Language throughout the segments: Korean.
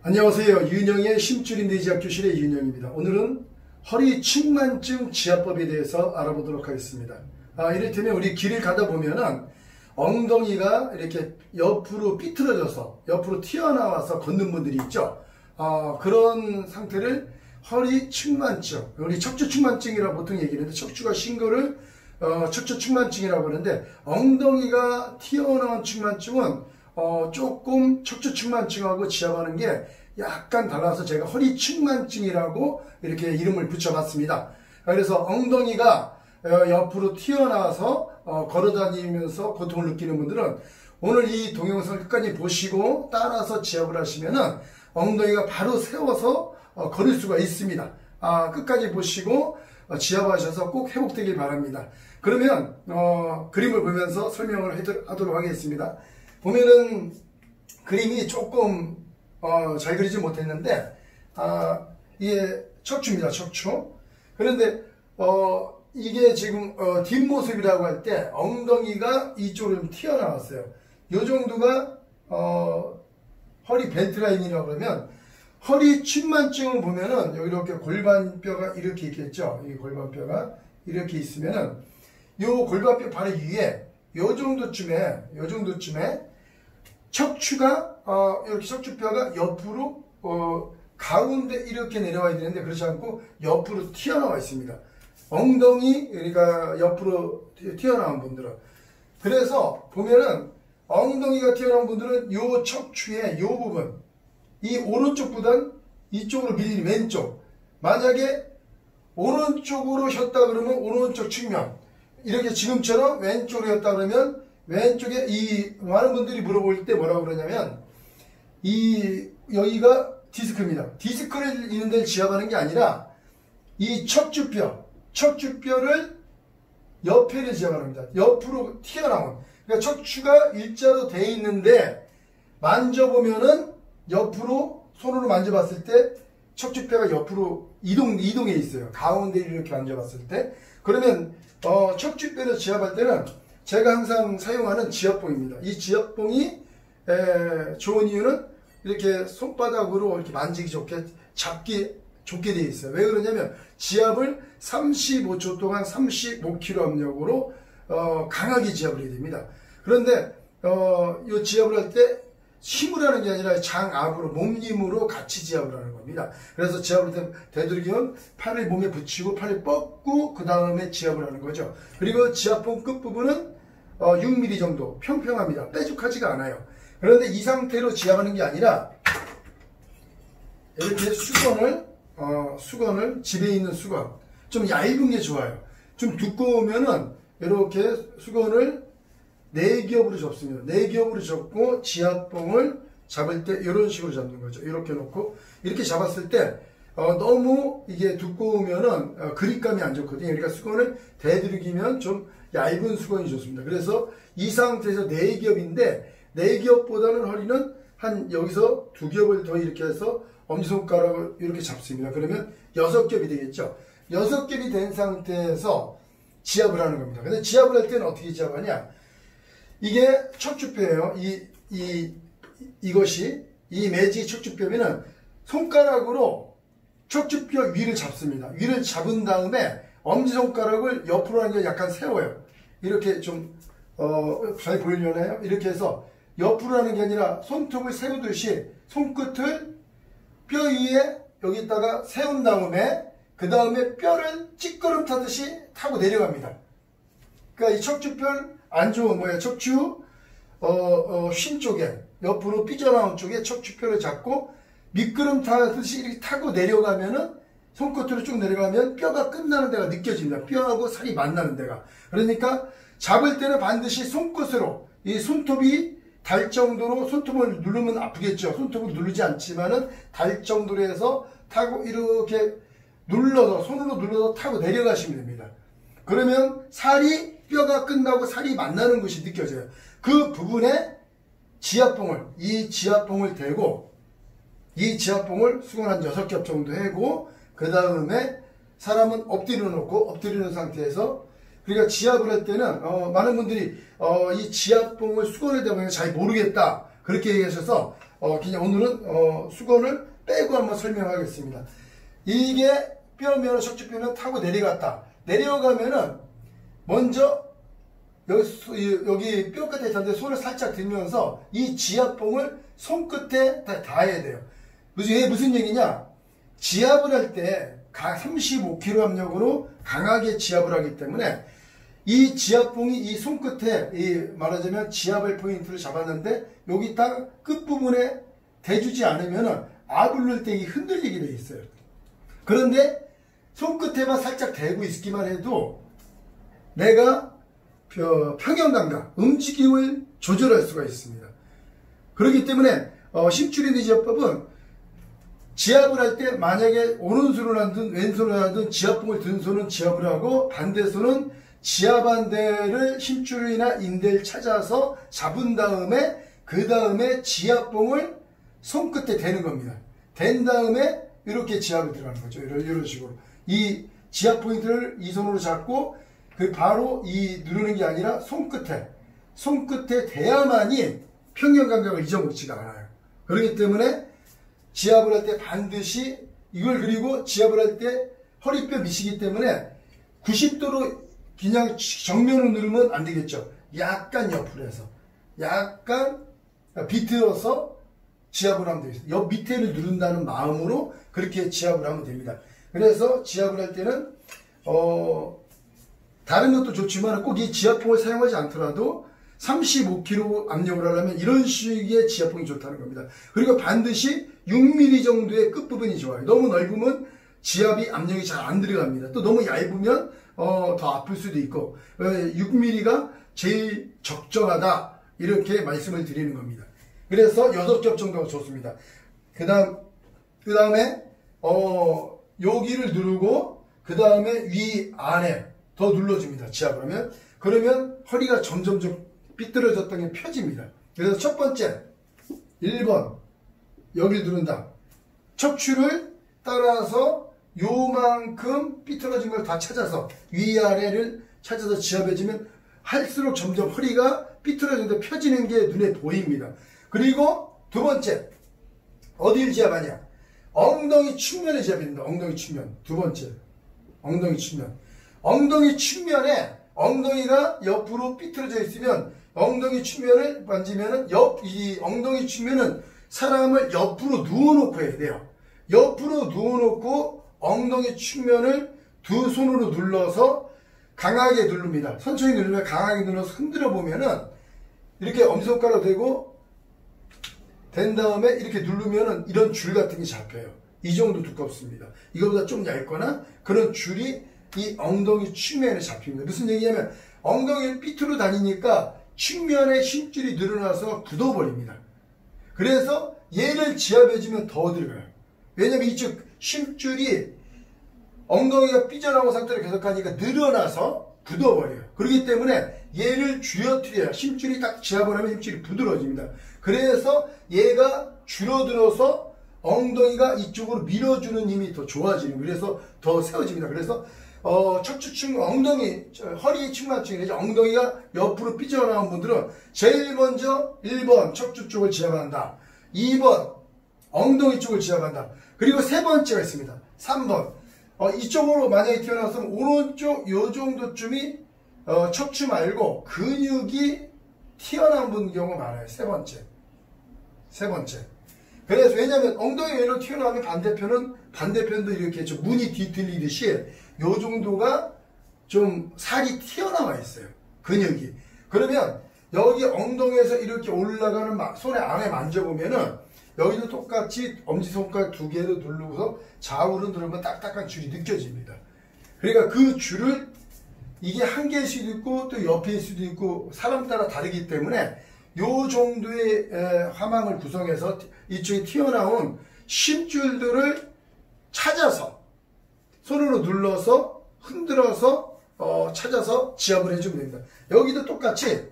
안녕하세요. 유인영의 심줄인대지압교실의 유인영입니다. 오늘은 허리 측만증 지압법에 대해서 알아보도록 하겠습니다. 이를테면 우리 길을 가다 보면은 엉덩이가 이렇게 옆으로 삐뚤어져서 옆으로 튀어나와서 걷는 분들이 있죠. 그런 상태를 허리 측만증, 우리 척추 측만증이라고 보통 얘기하는데, 척추가 쉰 거를 척추 측만증이라고 하는데, 엉덩이가 튀어나온 측만증은 조금 척추 측만증하고 지압하는 게 약간 달라서 제가 허리 측만증이라고 이렇게 이름을 붙여봤습니다. 그래서 엉덩이가 옆으로 튀어나와서 걸어다니면서 고통을 느끼는 분들은 오늘 이 동영상을 끝까지 보시고 따라서 지압을 하시면은 엉덩이가 바로 세워서 걸을 수가 있습니다. 끝까지 보시고 지압하셔서 꼭 회복되길 바랍니다. 그러면 그림을 보면서 설명을 하도록 하겠습니다. 보면은 그림이 조금 잘 그리지 못했는데, 이게 척추입니다. 척추. 그런데 이게 지금 뒷모습이라고 할 때 엉덩이가 이쪽으로 좀 튀어나왔어요. 이 정도가 허리 벨트라인이라고 그러면, 허리 측만증을 보면은 여기 이렇게 골반뼈가 이렇게 있겠죠. 이 골반뼈가 이렇게 있으면은 이 골반뼈 바로 위에 요 정도쯤에 척추가 이렇게 척추뼈가 옆으로 가운데 이렇게 내려와야 되는데, 그렇지 않고 옆으로 튀어나와 있습니다. 엉덩이가 옆으로 튀어나온 분들은. 그래서 보면은 엉덩이가 튀어나온 분들은 요 척추의 요 부분, 이 오른쪽보단 이쪽으로 밀린 왼쪽, 만약에 오른쪽으로 혔다 그러면 오른쪽 측면, 이렇게 지금처럼 왼쪽으로 혔다 그러면 왼쪽에, 이 많은 분들이 물어볼 때 뭐라고 그러냐면, 여기가 디스크입니다. 디스크를 있는 데를 지압하는 게 아니라 이 척추뼈를 옆에를 지압합니다. 옆으로 튀어나온. 그러니까 척추가 일자로 돼 있는데 만져보면은 옆으로 손으로 만져봤을 때 척추뼈가 옆으로 이동해 있어요. 가운데를 이렇게 만져봤을 때. 그러면 척추뼈를 지압할 때는 제가 항상 사용하는 지압봉입니다. 이 지압봉이 좋은 이유는 이렇게 손바닥으로 이렇게 만지기 좋게, 잡기 좋게 되어 있어요. 왜 그러냐면 지압을 35초 동안 35kg 압력으로 강하게 지압을 해야 됩니다. 그런데 이 지압을 할 때 힘을 하는 게 아니라 장압으로, 몸힘으로 같이 지압을 하는 겁니다. 그래서 지압을 되도록이면 팔을 몸에 붙이고 팔을 뻗고 그 다음에 지압을 하는 거죠. 그리고 지압봉 끝부분은 6mm 정도 평평합니다. 뾰족하지가 않아요. 그런데 이 상태로 지압하는 게 아니라 이렇게 수건을, 집에 있는 수건, 좀 얇은 게 좋아요. 좀 두꺼우면은 이렇게 수건을 4겹으로 접습니다. 4겹으로 접고 지압봉을 잡을 때 이런 식으로 잡는 거죠. 이렇게 놓고 이렇게 잡았을 때 너무 이게 두꺼우면은 그립감이 안 좋거든요. 그러니까 수건을 대들기면 좀 얇은 수건이 좋습니다. 그래서 이 상태에서 4겹인데 4겹보다는 허리는 한 여기서 2겹을 더 이렇게 해서 엄지손가락을 이렇게 잡습니다. 그러면 6겹이 되겠죠. 6겹이 된 상태에서 지압을 하는 겁니다. 근데 지압을 할 때는 어떻게 지압하냐? 이게 척추뼈예요. 이것이 이 매직 척추뼈면은 손가락으로 척추뼈 위를 잡습니다. 위를 잡은 다음에 엄지손가락을 옆으로 하는 게 약간 세워요. 이렇게 좀 잘 보이려나요? 이렇게 해서 옆으로 하는 게 아니라 손톱을 세우듯이 손끝을 뼈 위에 여기다가 세운 다음에 그 다음에 뼈를 찌끄름 타듯이 타고 내려갑니다. 그러니까 이 척추뼈를 안 좋은 뭐예요? 척추 쉰 쪽에, 옆으로 삐져나온 쪽에 척추뼈를 잡고 미끄럼 타듯이 이렇게 타고 내려가면은, 손끝으로 쭉 내려가면 뼈가 끝나는 데가 느껴집니다. 뼈하고 살이 만나는 데가. 그러니까 잡을 때는 반드시 손끝으로, 이 손톱이 달 정도로, 손톱을 누르면 아프겠죠. 손톱을 누르지 않지만은 달 정도로 해서 타고 이렇게 눌러서, 손으로 눌러서 타고 내려가시면 됩니다. 그러면 뼈가 끝나고 살이 만나는 것이 느껴져요. 그 부분에 이 지압봉을 대고, 이 지압봉을 수건 한 6겹 정도 해고, 그 다음에 사람은 엎드려 놓은 상태에서, 그러니까 지압을 할 때는 많은 분들이 이 지압봉을 수건을 대보면 잘 모르겠다 그렇게 얘기하셔서 그냥 오늘은 수건을 빼고 한번 설명하겠습니다. 이게 뼈면 척추뼈는 타고 내려갔다. 내려가면은 먼저 여기 뼈 끝에 있는데 손을 살짝 들면서 이 지압봉을 손끝에 다 닿아야 돼요. 이게 무슨 얘기냐? 지압을 할 때 35kg 압력으로 강하게 지압을 하기 때문에 이 지압봉이 이 손끝에 말하자면 지압할 포인트를 잡았는데 여기 딱 끝부분에 대주지 않으면 압을 넣을 때 흔들리게 돼 있어요. 그런데 손끝에만 살짝 대고 있기만 해도 내가 평형감각, 움직임을 조절할 수가 있습니다. 그렇기 때문에 심줄인대 지압법은 지압을 할 때 만약에 오른손을 하든 왼손을 하든 지압봉을 든 손은 지압을 하고 반대손은 지압한 데를 심줄이나 인대를 찾아서 잡은 다음에 그 다음에 지압봉을 손끝에 대는 겁니다. 댄 다음에 이렇게 지압이 들어가는 거죠. 이런 식으로. 이 지압 포인트를 이 손으로 잡고 바로 누르는 게 아니라 손끝에 대야만이 평형 감각을 잊어먹지가 않아요. 그렇기 때문에 지압을 할 때 반드시 이걸 그리고 지압을 할 때 허리뼈 미시기 때문에 90도로 그냥 정면으로 누르면 안 되겠죠. 약간 옆으로 해서 약간 비틀어서 지압을 하면 되겠어요. 옆 밑에를 누른다는 마음으로 그렇게 지압을 하면 됩니다. 그래서 지압을 할 때는 다른 것도 좋지만 꼭 이 지압봉을 사용하지 않더라도 35kg 압력을 하려면 이런 식의 지압봉이 좋다는 겁니다. 그리고 반드시 6mm 정도의 끝부분이 좋아요. 너무 넓으면 지압이 압력이 잘 안 들어갑니다. 또 너무 얇으면 더 아플 수도 있고 6mm가 제일 적정하다 이렇게 말씀을 드리는 겁니다. 그래서 6겹 정도가 좋습니다. 그 다음에 여기를 누르고 그 다음에 위 안에 더 눌러줍니다. 지압을 하면 그러면 허리가 점점점 삐뚤어졌던 게 펴집니다. 그래서 첫 번째 1번 여기를 누른다. 척추를 따라서 요만큼 삐뚤어진 걸 다 찾아서 위아래를 찾아서 지압해주면 할수록 점점 허리가 삐뚤어져서 펴지는 게 눈에 보입니다. 그리고 두 번째 어디를 지압하냐? 엉덩이 측면에 지압입니다. 엉덩이 측면. 두 번째 엉덩이 측면. 엉덩이 측면에 엉덩이가 옆으로 삐뚤어져 있으면 엉덩이 측면을 만지면은 이 엉덩이 측면은 사람을 옆으로 누워놓고 해야 돼요. 옆으로 누워놓고 엉덩이 측면을 두 손으로 눌러서 강하게 누릅니다. 천천히 누르면 강하게 눌러서 흔들어 보면은 이렇게 엄지손가락 대고 된 다음에 이렇게 누르면은 이런 줄 같은 게 잡혀요. 이 정도 두껍습니다. 이거보다 좀 얇거나 그런 줄이 이 엉덩이 측면에 잡힙니다. 무슨 얘기냐면 엉덩이를 삐뚤어 다니니까 측면에 힘줄이 늘어나서 굳어버립니다. 그래서 얘를 지압해주면 더 들어가요. 왜냐면 이쪽 힘줄이 엉덩이가 삐져나온 상태로 계속 가니까 늘어나서 굳어버려요. 그렇기 때문에 얘를 쥐어트려야 힘줄이 딱 지압을 하면 힘줄이 부드러워집니다. 그래서 얘가 줄어들어서 엉덩이가 이쪽으로 밀어주는 힘이 더 좋아지는 거예요. 그래서 더 세워집니다. 그래서 척추층 엉덩이 허리 측만층이죠. 엉덩이가 옆으로 삐져나온 분들은 제일 먼저 1번 척추 쪽을 지압한다. 2번 엉덩이 쪽을 지압한다. 그리고 세 번째가 있습니다. 3번 이쪽으로 만약에 튀어나왔으면 오른쪽 요 정도쯤이 척추 말고 근육이 튀어나온 분 경우가 많아요. 세 번째. 그래서 왜냐하면 엉덩이 위로 튀어나오면 반대편도 이렇게 좀 문이 뒤틀리듯이 요 정도가 좀 살이 튀어나와 있어요. 근육이. 그러면 여기 엉덩이에서 이렇게 올라가는 손에 안에 만져보면은 여기도 똑같이 엄지손가락 두 개로 누르고서 좌우로 누르면 딱딱한 줄이 느껴집니다. 그러니까 그 줄을 이게 한 개일 수도 있고 또 옆일 수도 있고 사람 따라 다르기 때문에 요 정도의 화망을 구성해서 이쪽에 튀어나온 심줄들을 찾아서 손으로 눌러서 흔들어서 찾아서 지압을 해주면 됩니다. 여기도 똑같이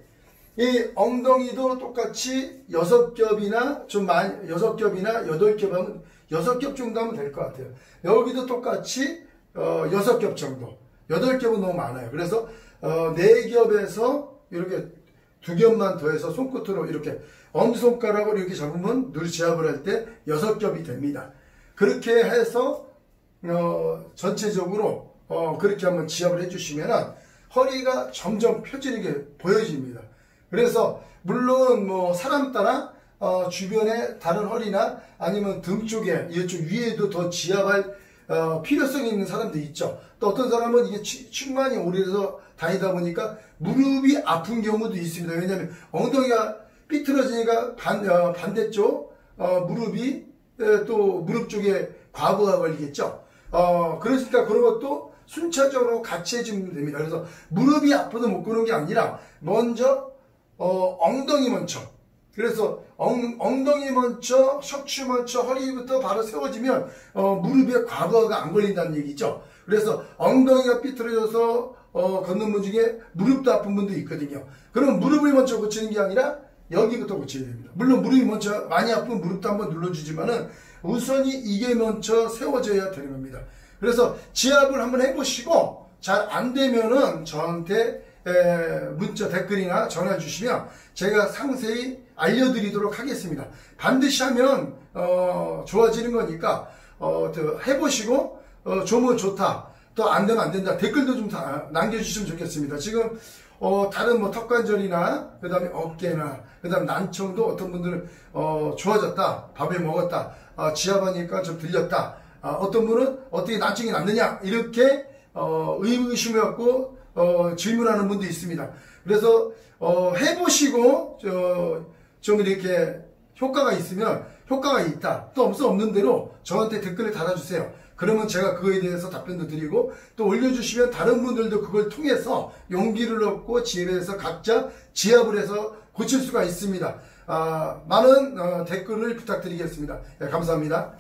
이 엉덩이도 똑같이 6겹이나 8겹 하면 6겹 정도 하면 될 것 같아요. 여기도 똑같이 6겹 정도. 8겹은 너무 많아요. 그래서 4겹에서 이렇게 두 겹만 더해서 손끝으로 이렇게 엄지손가락으로 이렇게 잡으면 누르 지압을 할 때 6겹이 됩니다. 그렇게 해서 전체적으로 그렇게 한번 지압을 해주시면 허리가 점점 펴지게 보여집니다. 그래서 물론 뭐 사람 따라 주변에 다른 허리나 아니면 등 쪽에 이쪽 위에도 더 지압할 필요성이 있는 사람도 있죠. 또 어떤 사람은 이게 충만이 오래돼서 다니다 보니까 무릎이 아픈 경우도 있습니다. 왜냐하면 엉덩이가 삐뚤어지니까 반대쪽 무릎이 또 무릎 쪽에 과부하가 걸리겠죠. 그러니까 그런 것도 순차적으로 같이 해주면 됩니다. 그래서 무릎이 아파도 못 끄는 게 아니라 먼저 엉덩이 먼저, 그래서 엉덩이 먼저, 척추 먼저, 허리부터 바로 세워지면 무릎에 과부하가 안 걸린다는 얘기죠. 그래서 엉덩이가 삐뚤어져서 걷는 분 중에 무릎도 아픈 분도 있거든요. 그럼 무릎을 먼저 고치는 게 아니라 여기부터 고쳐야 됩니다. 물론 무릎이 먼저 많이 아프면 무릎도 한번 눌러주지만은 우선이 이게 먼저 세워져야 되는 겁니다. 그래서 지압을 한번 해보시고 잘 안 되면은 저한테 문자 댓글이나 전화 주시면 제가 상세히 알려드리도록 하겠습니다. 반드시 하면 좋아지는 거니까 해보시고 좋으면 좋다, 또 안 되면 안 된다 댓글도 좀 다 남겨주시면 좋겠습니다. 지금 다른 뭐 턱관절이나 그 다음에 어깨나 그 다음 난청도 어떤 분들은 좋아졌다, 밥을 먹었다, 지압하니까 좀 들렸다, 어떤 분은 어떻게 난청이 낫느냐 이렇게 의문심을 갖고 질문하는 분도 있습니다. 그래서 해보시고 좀 이렇게 효과가 있으면 효과가 있다, 또 없는 대로 저한테 댓글을 달아주세요. 그러면 제가 그거에 대해서 답변도 드리고 또 올려주시면 다른 분들도 그걸 통해서 용기를 얻고 집에서 각자 지압을 해서 고칠 수가 있습니다. 많은 댓글을 부탁드리겠습니다. 감사합니다.